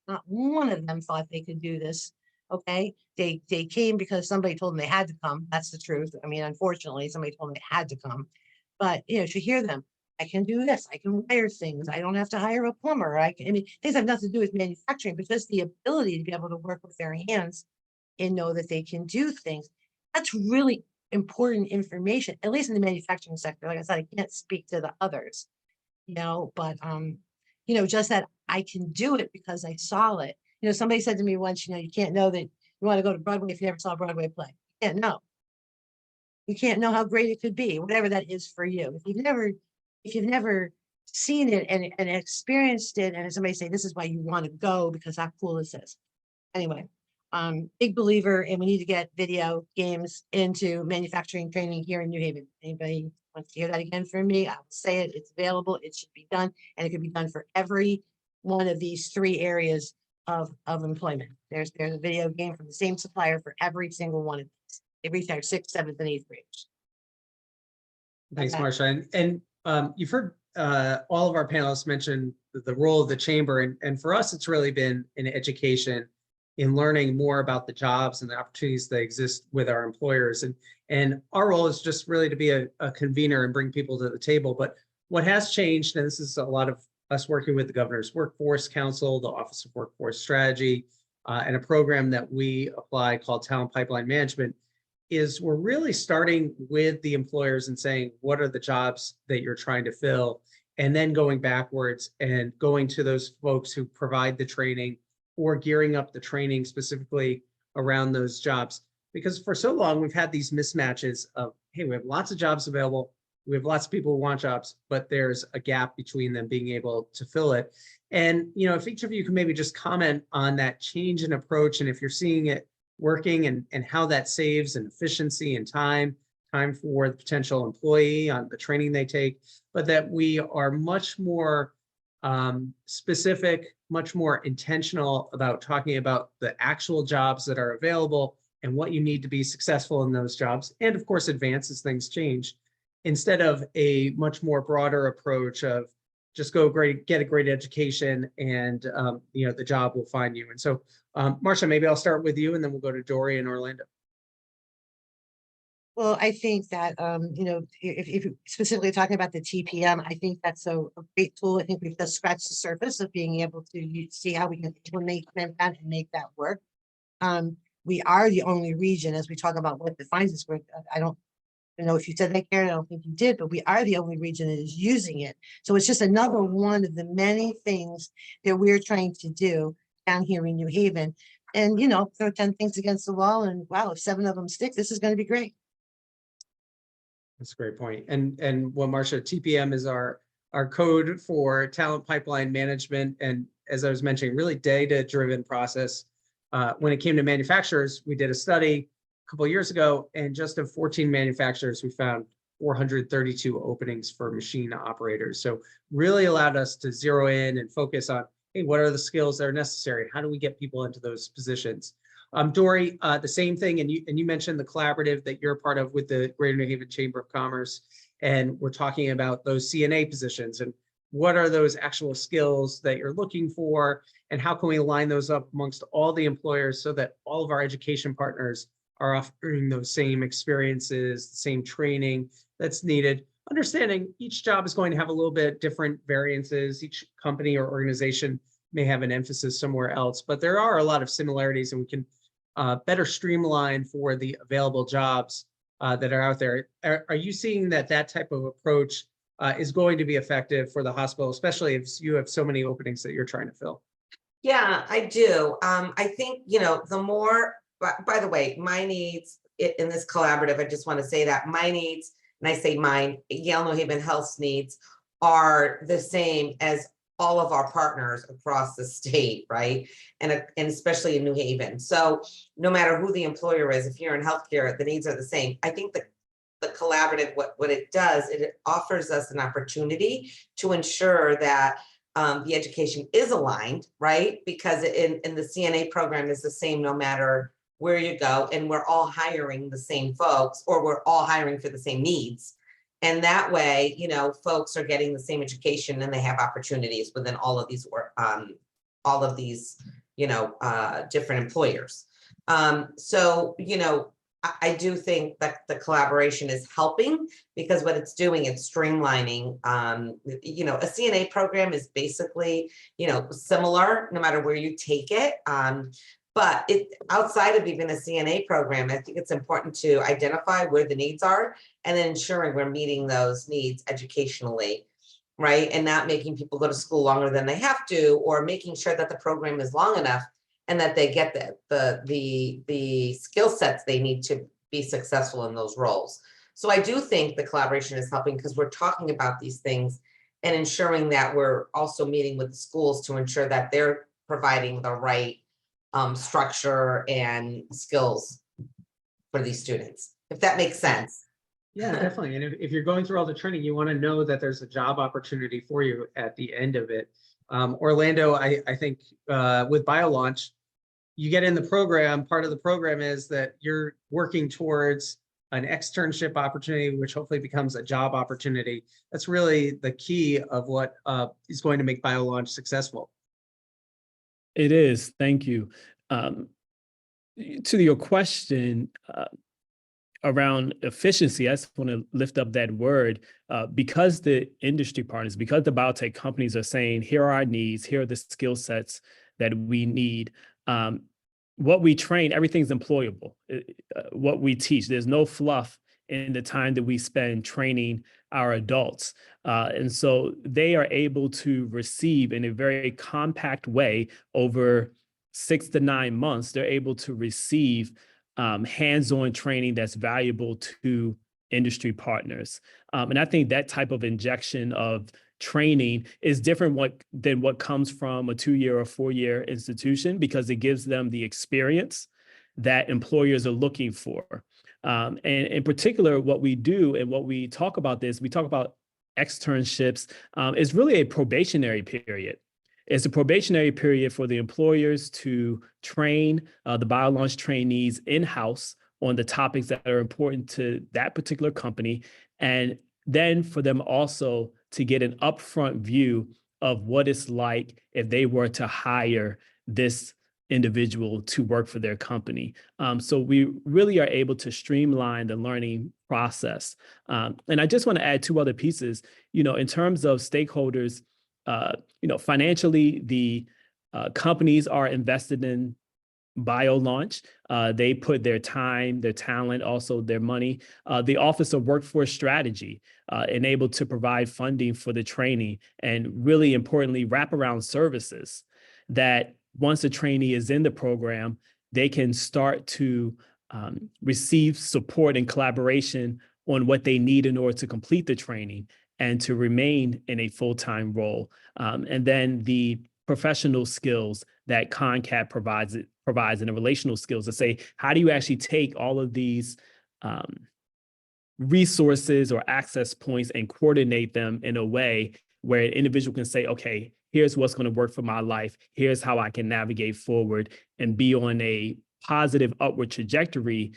thought they could do this. Okay. They came because somebody told them they had to come. That's the truth. I mean, unfortunately, somebody told them they had to come. But, to hear them, I can do this. I can wire things. I don't have to hire a plumber. Things have nothing to do with manufacturing, but just the ability to be able to work with their hands and know that they can do things. That's really important information, at least in the manufacturing sector. Like I said, I can't speak to the others, but just that I can do it because I saw it. Somebody said to me once, you can't know that you want to go to Broadway if you never saw a Broadway play. You can't know. You can't know how great it could be, whatever that is for you. If you've never seen it and experienced it, and somebody say, this is why you want to go because how cool this is. Anyway, big believer, and we need to get video games into manufacturing training here in New Haven. Anybody wants to hear that again from me? I will say it. It's available. It should be done, and it could be done for every one of these 3 areas of employment. There's a video game from the same supplier for every single one of these. They reach our 6th, 7th, and 8th graders. Thanks, Okay. Marcia. And you've heard all of our panelists mention the role of the chamber. And for us, it's really been in education, in learning more about the jobs and the opportunities that exist with our employers. And our role is just really to be a convener and bring people to the table. But what has changed, and this is a lot of us working with the Governor's Workforce Council, the Office of Workforce Strategy, and a program that we apply called Talent Pipeline Management, is we're really starting with the employers and saying, what are the jobs that you're trying to fill? And then going backwards and going to those folks who provide the training or gearing up the training specifically around those jobs. Because for so long, we've had these mismatches of, hey, we have lots of jobs available. We have lots of people who want jobs, but there's a gap between them being able to fill it. And, if each of you can maybe just comment on that change in approach, and if you're seeing it working and how that saves in efficiency and time for the potential employee on the training they take, but that we are much more specific, much more intentional about talking about the actual jobs that are available and what you need to be successful in those jobs. And of course, advance as things change, instead of a much more broader approach of just get a great education and the job will find you. And so Marcia, maybe I'll start with you and then we'll go to Dory and Orlando. Well, I think that, if you're specifically talking about the TPM, I think that's a great tool. I think we've just scratched the surface of being able to see how we can implement that and make that work. We are the only region, as we talk about what defines this work. I don't know if you said that, Garrett, I don't think you did, but we are the only region that is using it. So it's just another one of the many things that we're trying to do down here in New Haven. And, throw 10 things against the wall and wow, if 7 of them stick, this is going to be great. That's a great point. And well, Marcia, TPM is our code for talent pipeline management. And as I was mentioning, really data-driven process. When it came to manufacturers, we did a study a couple of years ago, and just of 14 manufacturers, we found 432 openings for machine operators. So really allowed us to zero in and focus on, hey, what are the skills that are necessary? How do we get people into those positions? Dory, the same thing, and you mentioned the collaborative that you're a part of with the Greater New Haven Chamber of Commerce, and we're talking about those CNA positions and what are those actual skills that you're looking for, and how can we line those up amongst all the employers so that all of our education partners are offering those same experiences, the same training that's needed. Understanding each job is going to have a little bit different variances. Each company or organization may have an emphasis somewhere else, but there are a lot of similarities, and we can better streamline for the available jobs that are out there. Are you seeing that type of approach is going to be effective for the hospital, especially if you have so many openings that you're trying to fill? Yeah, I do. I think, the more, by the way, my needs in this collaborative, I just want to say that my needs, and I say mine, Yale New Haven Health's needs are the same as all of our partners across the state, right? And especially in New Haven. So no matter who the employer is, if you're in healthcare, the needs are the same. I think the collaborative, what it does, it offers us an opportunity to ensure that the education is aligned, right? Because in the CNA program is the same no matter where you go, and we're all hiring the same folks, or we're all hiring for the same needs. And that way, folks are getting the same education and they have opportunities within all of these different employers. So, I do think that the collaboration is helping, because what it's doing, it's streamlining. A CNA program is basically, similar no matter where you take it. But outside of even a CNA program, I think it's important to identify where the needs are and then ensuring we're meeting those needs educationally, right? And not making people go to school longer than they have to, or making sure that the program is long enough and that they get the skill sets they need to be successful in those roles. So I do think the collaboration is helping because we're talking about these things and ensuring that we're also meeting with the schools to ensure that they're providing the right structure and skills for these students, if that makes sense. Yeah, definitely. And if you're going through all the training, you want to know that there's a job opportunity for you at the end of it. Orlando, I think with BioLaunch, you get in the program, part of the program is that you're working towards an externship opportunity, which hopefully becomes a job opportunity. That's really the key of what is going to make BioLaunch successful. It is. Thank you. To your question around efficiency, I just want to lift up that word because the industry partners, because the biotech companies are saying, here are our needs, here are the skill sets that we need. What we train, everything's employable. What we teach, there's no fluff in the time that we spend training our adults. And so they are able to receive in a very compact way over 6 to 9 months, they're able to receive hands-on training that's valuable to industry partners. And I think that type of injection of training is different than what comes from a 2-year or 4-year institution, because it gives them the experience that employers are looking for. And in particular, what we do and what we talk about we talk about externships, is really a probationary period. It's a probationary period for the employers to train the BioLaunch trainees in-house on the topics that are important to that particular company, and then for them also to get an upfront view of what it's like if they were to hire this individual to work for their company. So we really are able to streamline the learning process. And I just want to add 2 other pieces, in terms of stakeholders, financially, the companies are invested in BioLaunch. They put their time, their talent, also their money. The Office of Workforce Strategy enabled to provide funding for the training, and really importantly, wraparound services that once a trainee is in the program, they can start to receive support and collaboration on what they need in order to complete the training and to remain in a full-time role. And then the professional skills that ConnCAT provides and the relational skills to say, how do you actually take all of these resources or access points and coordinate them in a way where an individual can say, okay, here's what's going to work for my life. Here's how I can navigate forward and be on a positive upward trajectory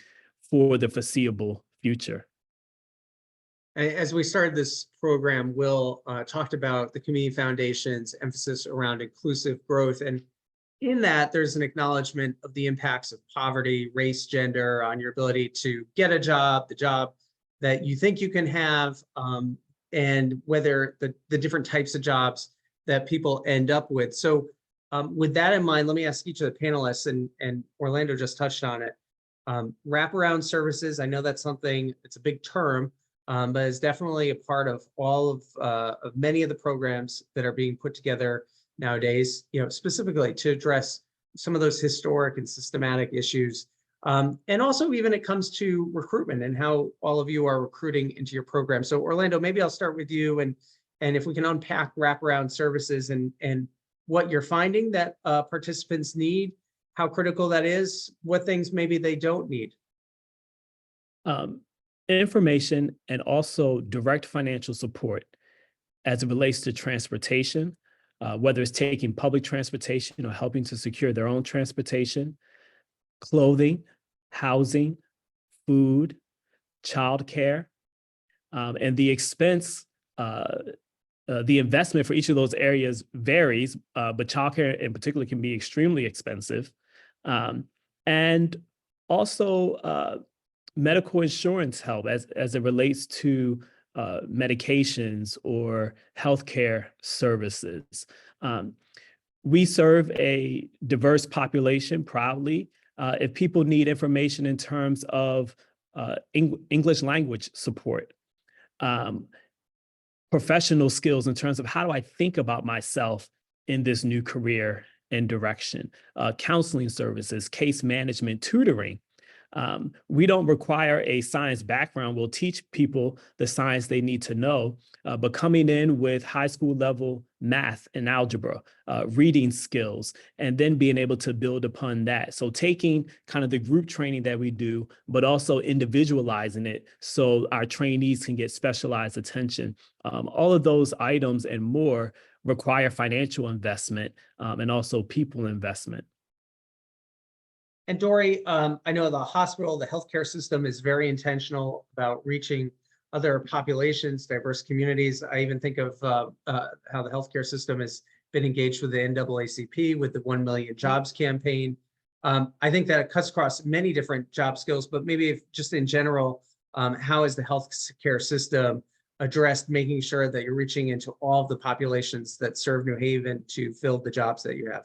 for the foreseeable future. As we started this program, Will talked about the Community Foundation's emphasis around inclusive growth. And in that, there's an acknowledgement of the impacts of poverty, race, gender on your ability to get a job, the job that you think you can have, and whether the different types of jobs that people end up with. So with that in mind, let me ask each of the panelists, and Orlando just touched on it. Wraparound services, I know that's something, it's a big term, but it's definitely a part of all of many of the programs that are being put together nowadays, specifically to address some of those historic and systematic issues. And also even it comes to recruitment and how all of you are recruiting into your program. So Orlando, maybe I'll start with you, and if we can unpack wraparound services and what you're finding that participants need, how critical that is, what things maybe they don't need. Information and also direct financial support as it relates to transportation, whether it's taking public transportation or helping to secure their own transportation, clothing, housing, food, childcare, and the expense, the investment for each of those areas varies, but childcare in particular can be extremely expensive. And also medical insurance help as it relates to medications or healthcare services. we serve a diverse population proudly. If people need information in terms of English language support, professional skills in terms of how do I think about myself in this new career and direction, counseling services, case management, tutoring. We don't require a science background. We'll teach people the science they need to know, but coming in with high school level math and algebra, reading skills, and then being able to build upon that. So taking kind of the group training that we do, but also individualizing it so our trainees can get specialized attention. All of those items and more require financial investment and also people investment. And Dory, I know the hospital, the healthcare system is very intentional about reaching other populations, diverse communities. I even think of how the healthcare system has been engaged with the NAACP with the 1 Million Jobs campaign. I think that it cuts across many different job skills, but maybe if just in general, how is the healthcare system addressed making sure that you're reaching into all of the populations that serve New Haven to fill the jobs that you have?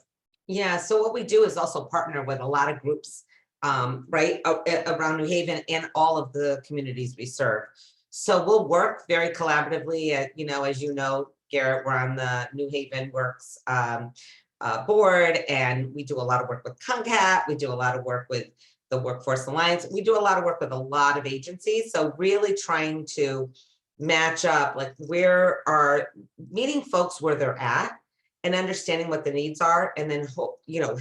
Yeah, so what we do is also partner with a lot of groups, right, around New Haven and all of the communities we serve. So we'll work very collaboratively. As you know, Garrett, we're on the New Haven Works board, and we do a lot of work with ConnCAT. We do a lot of work with the Workforce Alliance. We do a lot of work with a lot of agencies. So really trying to match up, like where are meeting folks where they're at, and understanding what the needs are, and then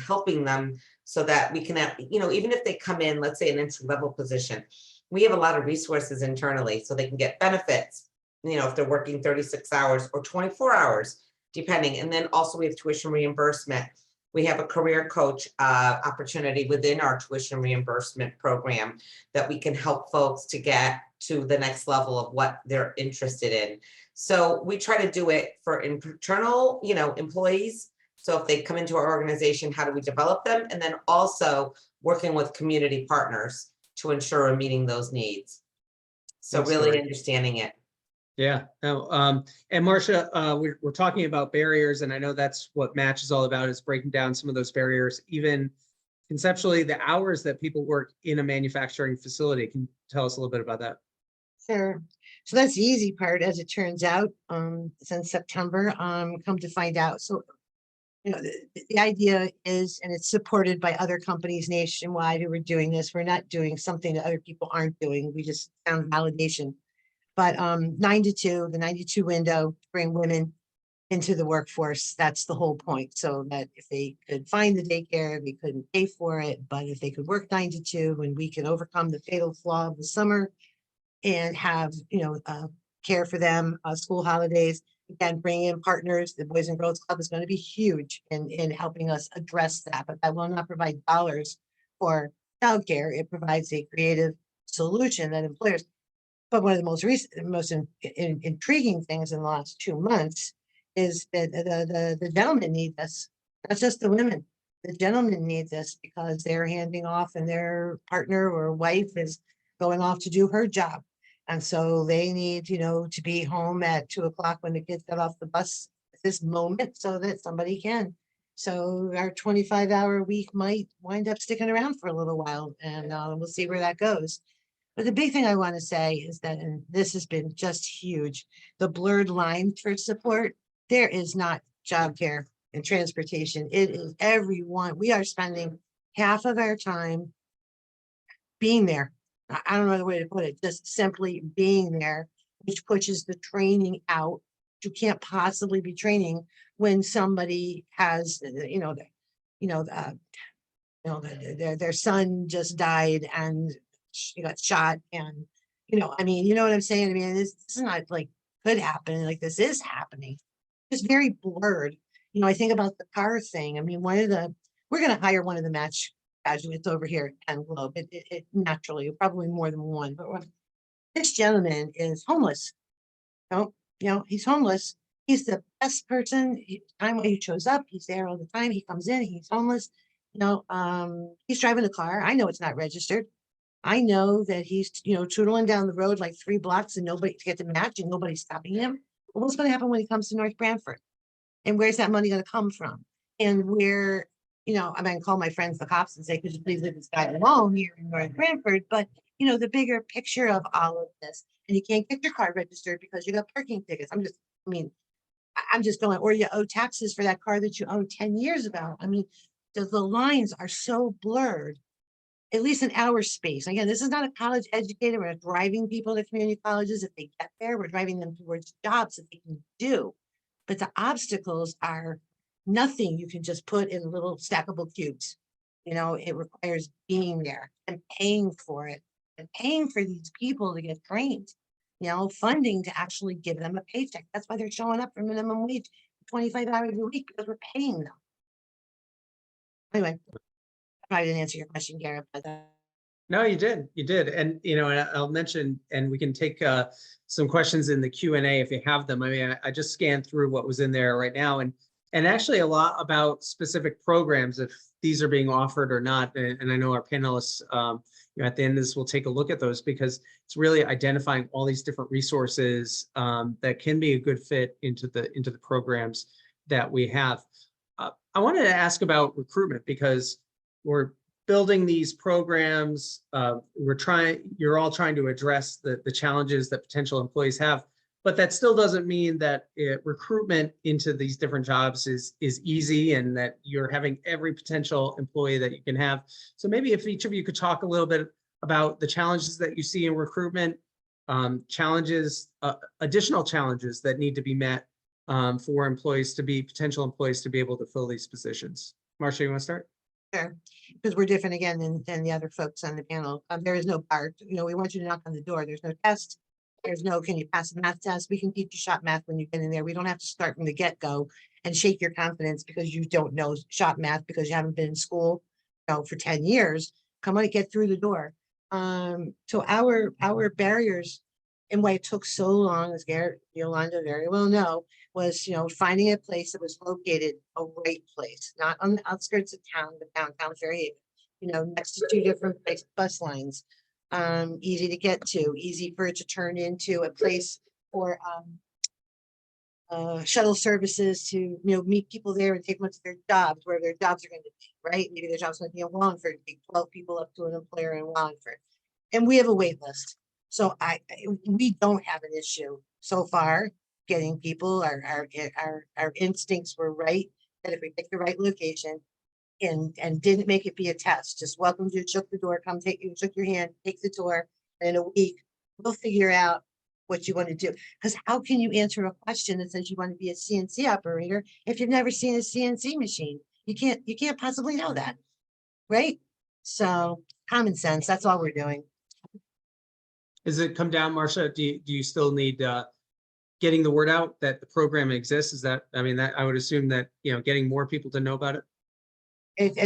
helping them so that we can have, even if they come in, let's say an entry-level position, we have a lot of resources internally so they can get benefits, if they're working 36 hours or 24 hours, depending. And then also we have tuition reimbursement. We have a career coach opportunity within our tuition reimbursement program that we can help folks to get to the next level of what they're interested in. So we try to do it for internal, employees. So if they come into our organization, how do we develop them? And then also working with community partners to ensure we're meeting those needs. So Thanks, really Dory. understanding it. Yeah. No, and Marcia, we're talking about barriers, and I know that's what Match is all about, is breaking down some of those barriers, even conceptually, the hours that people work in a manufacturing facility. Can you tell us a little bit about that? Sure. So that's the easy part, as it turns out, since September, come to find out. So, the idea is, and it's supported by other companies nationwide who are doing this. We're not doing something that other people aren't doing. We just found validation. But 9 to 2, the 92 window, to bring women into the workforce. That's the whole point. So that if they could find the daycare, they couldn't pay for it. But if they could work 9 to 2, and we can overcome the fatal flaw of the summer and have, care for them, school holidays, again, bring in partners. The Boys and Girls Club is going to be huge in helping us address that, but that will not provide dollars for childcare. It provides a creative solution that employers. But one of the most intriguing things in the last 2 months is that the gentlemen need this, not just the women. The gentlemen need this because they're handing off, and their partner or wife is going off to do her job. And so they need, to be home at 2 o'clock when the kids get off the bus at this moment so that somebody can. So our 25-hour week might wind up sticking around for a little while, and we'll see where that goes. But the big thing I want to say is that, and this has been just huge, the blurred line for support, there is not childcare and transportation. It is everyone. We are spending half of our time being there. I don't know the way to put it, just simply being there, which pushes the training out. You can't possibly be training when somebody has, their son just died and she got shot, and you know what I'm saying? I mean, this is not like could happen, like this is happening. It's very blurred. I think about the car thing. I mean, we're going to hire one of the Match graduates over here at Penn Globe. It naturally, probably more than one, but this gentleman is homeless. He's homeless. He's the best person. Time when he shows up, he's there all the time. He comes in, he's homeless. He's driving a car. I know it's not registered. I know that he's, tootling down the road like 3 blocks and nobody to get the Match and nobody's stopping him. Well, what's going to happen when he comes to North Branford? And where's that money going to come from? And where, I mean, call my friends, the cops, and say, could you please leave this guy alone here in North Branford? But, the bigger picture of all of this, and you can't get your car registered because you got parking tickets. I'm just going, or you owe taxes for that car that you owned 10 years ago. I mean, the lines are so blurred, at least in our space. Again, this is not a college educator. We're not driving people to community colleges. If they get there, we're driving them towards jobs that they can do. But the obstacles are nothing you can just put in little stackable cubes. It requires being there and paying for it and paying for these people to get trained, funding to actually give them a paycheck. That's why they're showing up for minimum wage, 25 hours a week, because we're paying them. Anyway, I probably didn't answer your question, Garrett, but No, you did. And, and I'll mention, and we can take some questions in the Q&A if you have them. I mean, I just scanned through what was in there right now, and actually a lot about specific programs, if these are being offered or not. And I know our panelists, at the end of this, will take a look at those, because it's really identifying all these different resources that can be a good fit into the programs that we have. I wanted to ask about recruitment, because we're building these programs. You're all trying to address the challenges that potential employees have, but that still doesn't mean that recruitment into these different jobs is easy, and that you're having every potential employee that you can have. So maybe if each of you could talk a little bit about the challenges that you see in recruitment, additional challenges that need to be met for potential employees to be able to fill these positions. Marcia, you want to start? Sure, because we're different again than the other folks on the panel. There is no bar. We want you to knock on the door. There's no test. There's no, can you pass a math test? We can teach you shop math when you get in there. We don't have to start from the get-go and shake your confidence because you don't know shop math because you haven't been in school, for 10 years. Come on, get through the door. So our barriers, and why it took so long, as Garrett, Yolanda very well know, was, finding a place that was located a right place, not on the outskirts of town, but downtown Fairhaven, next to two different bus lines, easy to get to, easy for it to turn into a place for shuttle services to, meet people there and take them to their jobs, where their jobs are going to be, right? Maybe their job's going to be in Wallingford, take 12 people up to an employer in Wallingford. And we have a wait list. So we don't have an issue so far getting people. Our instincts were right, that if we pick the right location and didn't make it be a test, just welcomed you, shook the door, come take you, shook your hand, take the tour, and in a week we'll figure out what you want to do. Because how can you answer a question that says you want to be a CNC operator if you've never seen a CNC machine? You can't possibly know that, right? So common sense, that's all we're doing. Does it come down, Marcia? Do you still need getting the word out that the program exists? That I would assume that, getting more people to know about it.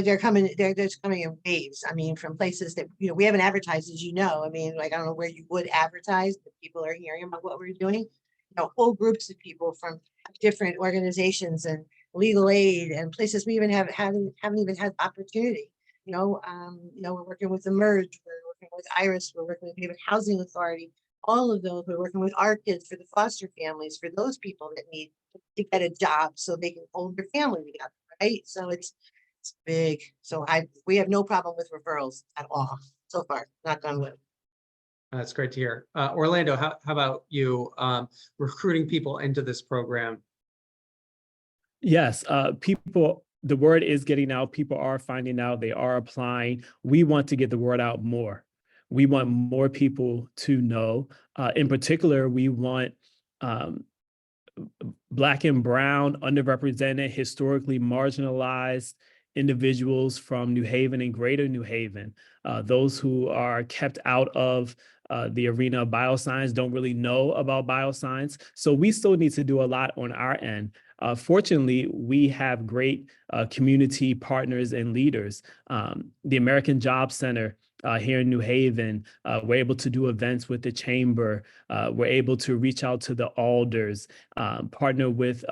They're coming in waves. From places that, we haven't advertised, as I don't know where you would advertise, but people are hearing about what we're doing. Whole groups of people from different organizations and legal aid and places we even haven't even had opportunity. We're working with the Merge, we're working with Iris, we're working with Neighborhood Housing Authority, all of those. We're working with our kids for the foster families, for those people that need to get a job so they can hold their family together, right? So it's big. So we have no problem with referrals at all so far. Not done with. That's great to hear. Orlando, how about you recruiting people into this program? Yes, the word is getting out. People are finding out. They are applying. We want to get the word out more. We want more people to know. In particular, we want Black and Brown, underrepresented, historically marginalized individuals from New Haven and Greater New Haven. Those who are kept out of the arena of bioscience, don't really know about bioscience. So we still need to do a lot on our end. Fortunately, we have great community partners and leaders. The American Job Center here in New Haven, we're able to do events with the chamber. We're able to reach out to the alders, partner with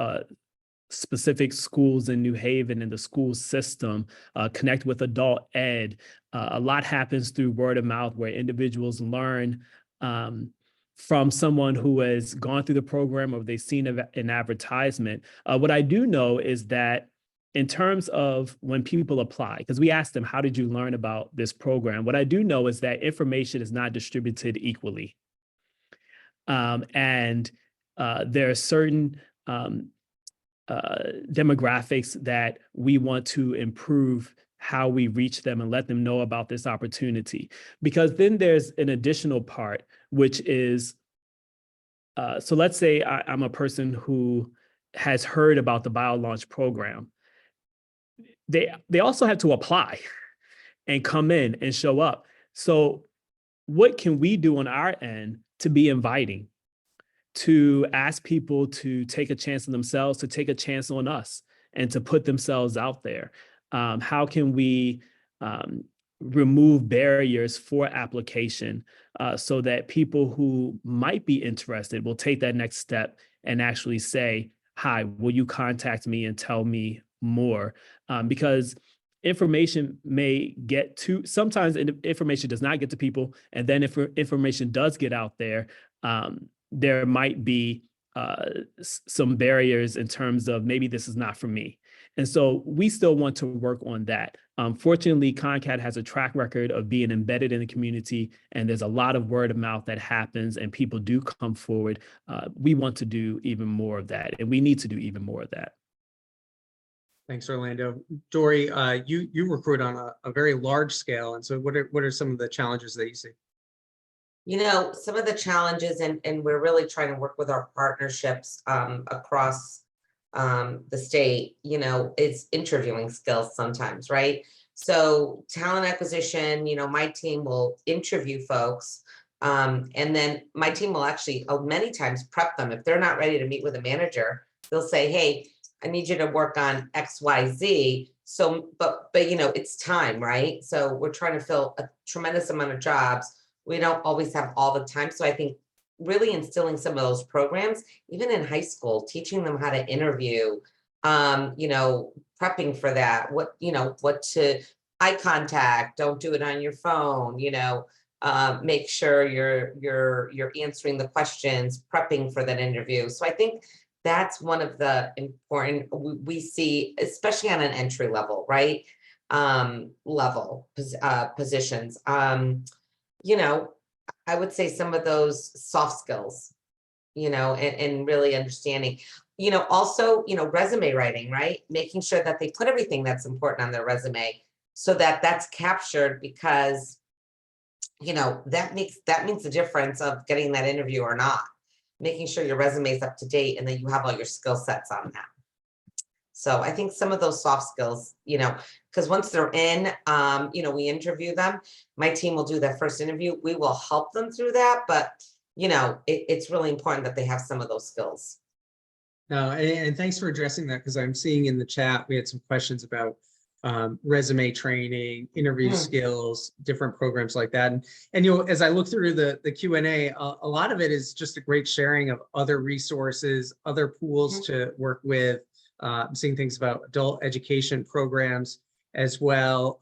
specific schools in New Haven and the school system, connect with adult ed. A lot happens through word of mouth, where individuals learn from someone who has gone through the program or they've seen an advertisement. What I do know is that in terms of when people apply, because we asked them, how did you learn about this program? What I do know is that information is not distributed equally. And there are certain demographics that we want to improve how we reach them and let them know about this opportunity. Because then there's an additional part, which is, so let's say I'm a person who has heard about the BioLaunch program. They also have to apply and come in and show up. So what can we do on our end to be inviting, to ask people to take a chance on themselves, to take a chance on us, and to put themselves out there? How can we remove barriers for application so that people who might be interested will take that next step and actually say, hi, will you contact me and tell me more? Because information may get to, sometimes information does not get to people. And then if information does get out there, there might be some barriers in terms of maybe this is not for me. And so we still want to work on that. Fortunately, ConnCAT has a track record of being embedded in the community, and there's a lot of word of mouth that happens and people do come forward. We want to do even more of that, and we need to do even more of that. Thanks, Orlando. Dory, you recruit on a very large scale. And so what are some of the challenges that you see? Some of the challenges, and we're really trying to work with our partnerships across the state, is interviewing skills sometimes, right? So talent acquisition, my team will interview folks, and then my team will actually many times prep them. If they're not ready to meet with a manager, they'll say, hey, I need you to work on X, Y, Z. So, but it's time, right? So we're trying to fill a tremendous amount of jobs. We don't always have all the time. So I think really instilling some of those programs, even in high school, teaching them how to interview, prepping for that, what to eye contact, don't do it on your phone, make sure you're answering the questions, prepping for that interview. So I think that's one of the important we see, especially on an entry level, right? Positions. I would say some of those soft skills, and really understanding, also, resume writing, right? Making sure that they put everything that's important on their resume so that that's captured, because, that means the difference of getting that interview or not. Making sure your resume is up to date and that you have all your skill sets on that. So I think some of those soft skills, because once they're in, we interview them. My team will do that first interview. We will help them through that, but it's really important that they have some of those skills. No, and thanks for addressing that, because I'm seeing in the chat we had some questions about resume training, interview skills, different programs like that. And as I look through the Q&A, a lot of it is just a great sharing of other resources, other pools to work with. I'm seeing things about adult education programs as well.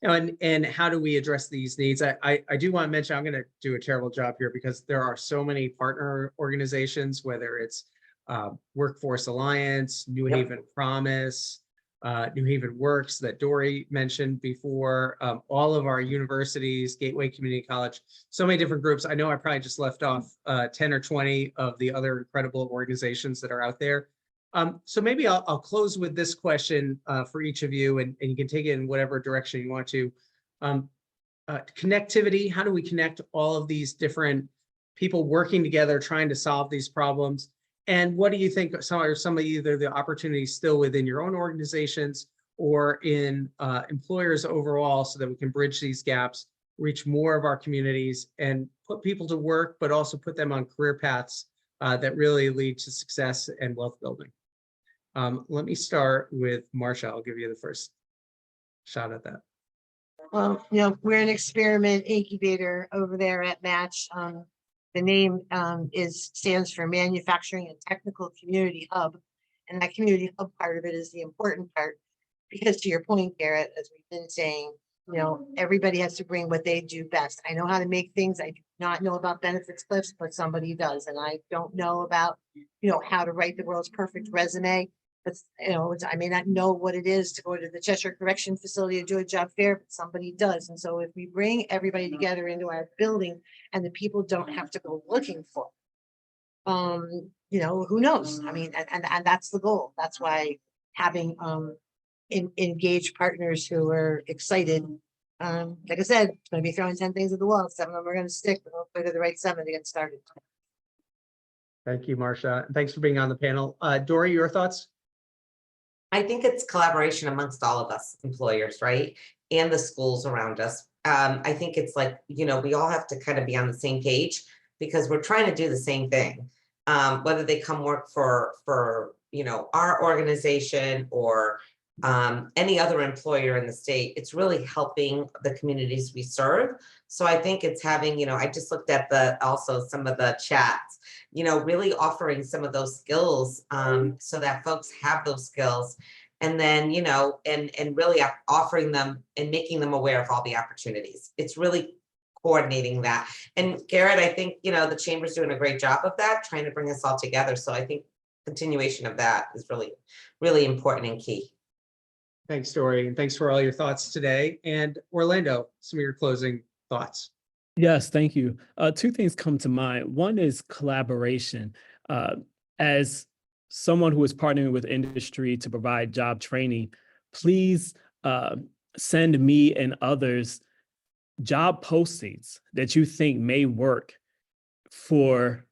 And how do we address these needs? I do want to mention, I'm going to do a terrible job here because there are so many partner organizations, whether it's Workforce Alliance, New Haven Promise, New Haven Works that Dory mentioned before, all of our universities, Gateway Community College, so many different groups. I know I probably just left off 10 or 20 of the other incredible organizations that are out there. So maybe I'll close with this question for each of you, and you can take it in whatever direction you want to. Connectivity, how do we connect all of these different people working together, trying to solve these problems? And what do you think are some of either the opportunities still within your own organizations or in employers overall, so that we can bridge these gaps, reach more of our communities, and put people to work, but also put them on career paths that really lead to success and wealth building? Let me start with Marcia. I'll give you the first shot at that. Well, we're an experiment incubator over there at Match. The name stands for Manufacturing and Technical Community Hub. And that community hub part of it is the important part, because to your point, Garrett, as we've been saying, everybody has to bring what they do best. I know how to make things. I do not know about benefits cliffs, but somebody does. And I don't know about, how to write the world's perfect resume, That's, I may not know what it is to go to the Cheshire Correction Facility to do a job fair, but somebody does. And so if we bring everybody together into our building and the people don't have to go looking for who knows? I mean, and that's the goal. That's why having engaged partners who are excited. Like I said, it's gonna be throwing 10 things at the wall. 7 of them are gonna stick, but hopefully they're the right 7 to get started. Thank you, Marcia. Thanks for being on the panel. Dory, your thoughts? I think it's collaboration amongst all of us employers, right? And the schools around us. I think it's like, we all have to kind of be on the same page because we're trying to do the same thing. Whether they come work for our organization or any other employer in the state, it's really helping the communities we serve. So I think it's having, I just looked at also some of the chats, really offering some of those skills so that folks have those skills. And then, and really offering them and making them aware of all the opportunities. It's really coordinating that. And Garrett, I think, the Chamber's doing a great job of that, trying to bring us all together. So I think continuation of that is really, really important and key. Thanks, Dory, and thanks for all your thoughts today. And Orlando, some of your closing thoughts. Yes, thank you. 2 things come to mind. One is collaboration. As someone who is partnering with industry to provide job training, please send me and others job postings that you think may work for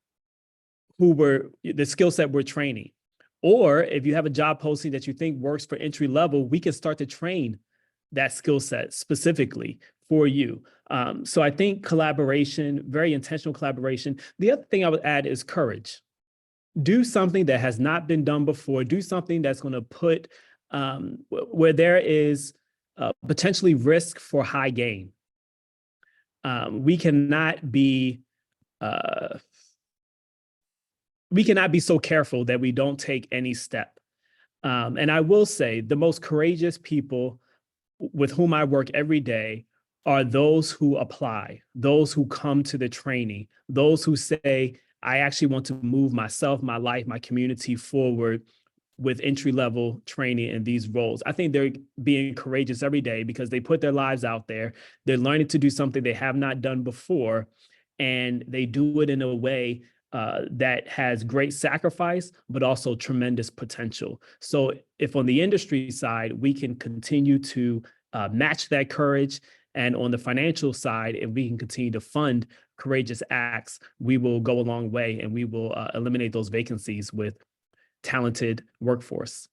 the skill set we're training. Or if you have a job posting that you think works for entry level, we can start to train that skill set specifically for you. So I think collaboration, very intentional collaboration. The other thing I would add is courage. Do something that has not been done before. Do something that's going to put where there is potentially risk for high gain. We cannot be so careful that we don't take any step. And I will say the most courageous people with whom I work every day are those who apply, those who come to the training, those who say, I actually want to move myself, my life, my community forward with entry-level training in these roles. I think they're being courageous every day because they put their lives out there. They're learning to do something they have not done before, and they do it in a way that has great sacrifice, but also tremendous potential. So if on the industry side, we can continue to match that courage, and on the financial side, if we can continue to fund courageous acts, we will go a long way and we will eliminate those vacancies with talented workforce.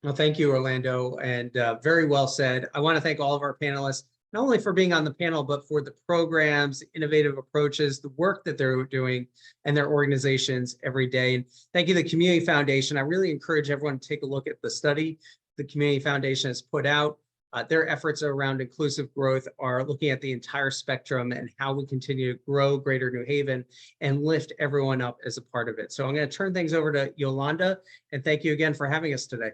Well, thank you, Orlando, and very well said. I want to thank all of our panelists, not only for being on the panel, but for the programs, innovative approaches, the work that they're doing and their organizations every day. And thank you, the Community Foundation. I really encourage everyone to take a look at the study the Community Foundation has put out. Their efforts around inclusive growth are looking at the entire spectrum and how we continue to grow Greater New Haven and lift everyone up as a part of it. So I'm going to turn things over to Yolanda, and thank you again for having us today.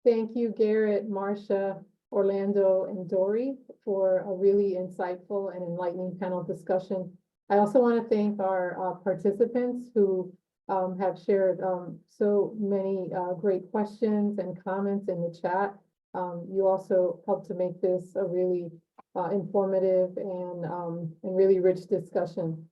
Thank you, Garrett, Marcia, Orlando, and Dory for a really insightful and enlightening panel discussion. I also want to thank our participants who have shared so many great questions and comments in the chat. You also helped to make this a really informative and really rich discussion.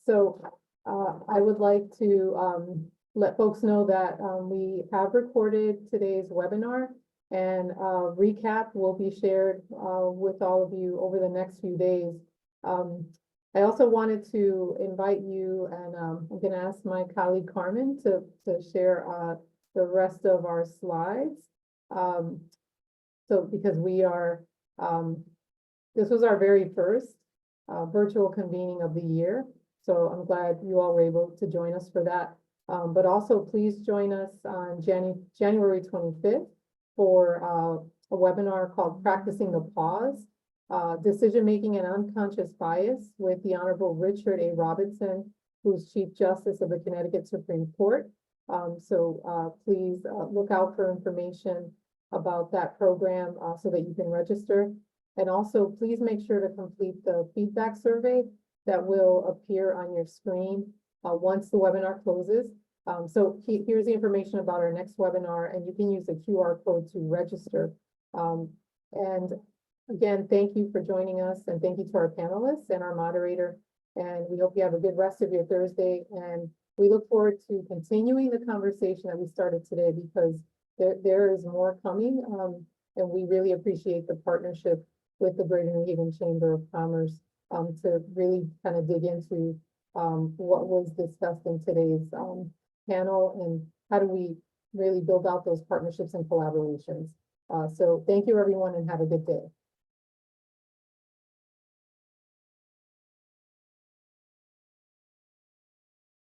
So I would like to let folks know that we have recorded today's webinar, and recap will be shared with all of you over the next few days. I also wanted to invite you, and I'm going to ask my colleague Carmen to share the rest of our slides. So because we are, this was our very first virtual convening of the year. So I'm glad you all were able to join us for that. But also please join us on January 25th for a webinar called Practicing the Pause, Decision-Making and Unconscious Bias with the Honorable Richard A. Robinson, who's Chief Justice of the Connecticut Supreme Court. So please look out for information about that program so that you can register. And also please make sure to complete the feedback survey that will appear on your screen once the webinar closes. So here's the information about our next webinar, and you can use the QR code to register. And again, thank you for joining us, and thank you to our panelists and our moderator. And we hope you have a good rest of your Thursday. And we look forward to continuing the conversation that we started today, because there is more coming. And we really appreciate the partnership with the Greater New Haven Chamber of Commerce to really kind of dig into what was discussed in today's panel, and how do we really build out those partnerships and collaborations. So thank you, everyone, and have a good day.